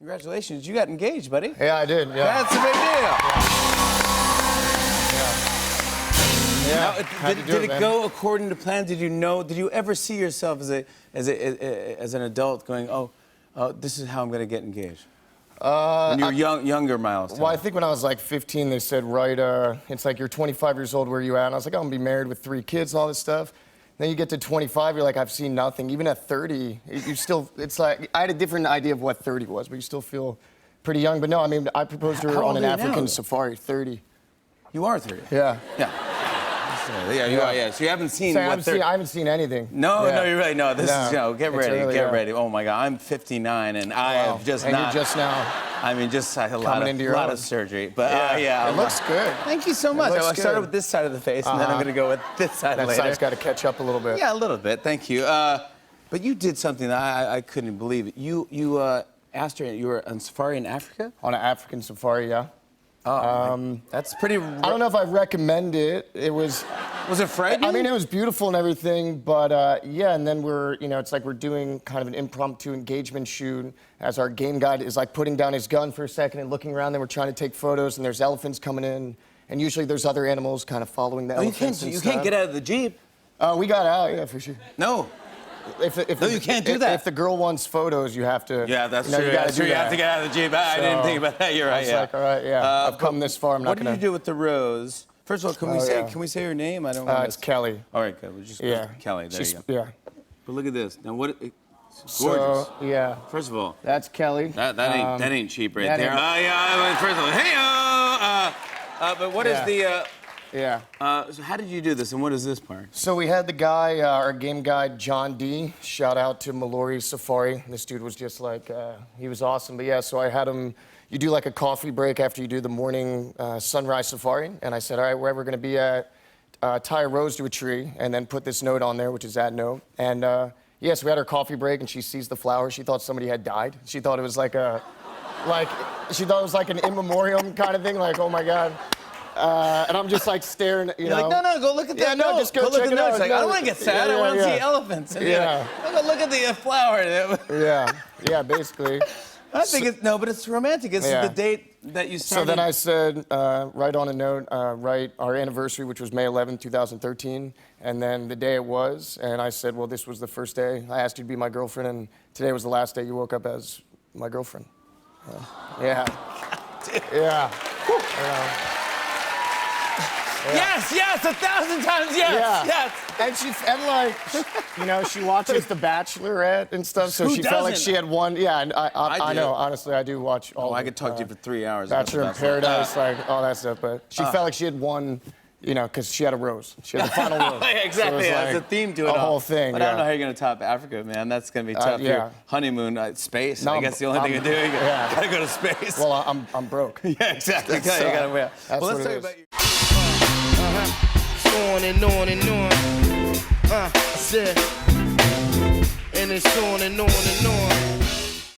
Congratulations, you got engaged, buddy. Yeah, I did. Yeah. That's a big deal. Yeah. Now, did it go according to plan? Did you ever see yourself as an adult going, oh, this is how I'm going to get engaged? When you were younger, Miles. Well, I think when I was like 15, they said, right, it's like you're 25 years old, where are you at? And I was like, I'm gonna be married with 3 kids and all this stuff. Then you get to 25, you're like, I've seen nothing. Even at 30, you still, it's like, I had a different idea of what 30 was, but you still feel pretty young. But no, I mean, I proposed to her on an African safari, 30. You are 30? Yeah. Yeah. Yeah, you are, yeah. So you haven't seen I haven't seen anything. No, yeah. no, you're right. No, this is, get ready, early, get ready. Oh my God, I'm 59 and I have just and not. You're just now. I mean, just a lot of surgery. But yeah. It looks good. Thank you so much. I started with this side of the face and then I'm gonna go with this side later. That side's got to catch up a little bit. Yeah, a little bit. Thank you. But you did something that I couldn't believe it. You asked her, you were on safari in Africa? On an African safari, yeah. That's pretty. I don't know if I recommend it. It was. Was it frightening? I mean, it was beautiful and everything, but yeah. And then it's like we're doing kind of an impromptu engagement shoot as our game guide is like putting down his gun for a second and looking around. Then we're trying to take photos, and there's elephants coming in, and usually there's other animals kind of following the elephants. You can't get out of the Jeep. We got out, yeah, for sure. No. No, you can't do that. If the girl wants photos, you have to. Yeah, that's true. You have to get out of the Jeep. I didn't think about that. You're right. I was like, all right, yeah. I've come this far. I'm not gonna. What did you do with the rose? First of all, can we say her name? I don't know. It's Kelly. All right, good. We'll just Kelly. There you go. Yeah. But look at this. Now what? It's gorgeous. So, yeah. First of all, that's Kelly. That ain't cheap right there. Yeah. First of all, hey. But what is the? Yeah. So how did you do this, and what is this part? So we had the guy, our game guide, John D. Shout out to Mallory Safari. This dude was just like, he was awesome. But yeah, so I had him, you do like a coffee break after you do the morning sunrise safari. And I said, all right, wherever we're gonna be at, tie a rose to a tree and then put this note on there, which is that note. And yeah, so we had our coffee break and she sees the flower. She thought somebody had died. She thought it was like she thought it was like an in memoriam kind of thing, like, oh my God. And I'm just like staring, you know. You're like, no, go look at that note. Just go look check at the note. out. Like, I don't want to get sad. I want to see elephants. And look at the flower. Yeah, basically. I think it's, no, but it's romantic. It's the date that you started. So then I said, write on a note, write our anniversary, which was May 11, 2013, and then the day it was. And I said, well, this was the first day I asked you to be my girlfriend, and today was the last day you woke up as my girlfriend. Yeah. Yeah. Yes, 1,000 times yes. And like, you know, she watches The Bachelorette and stuff, so she felt like she had one. Yeah, and I know, honestly, I do watch all. Oh, I could talk to you for 3 hours. Bachelor in Paradise, like all that stuff, but she felt like she had one, you know, because she had a rose. She had the final rose. Exactly, so there's a theme to it all. The whole thing. But I don't know how you're going to top Africa, man. That's going to be tough. Your honeymoon, space. No, I guess the only thing you do, you got to go to space. Well, I'm broke. Yeah, exactly. You gotta, well, let's talk about you. On and on and on. I said, and it's on and on and on.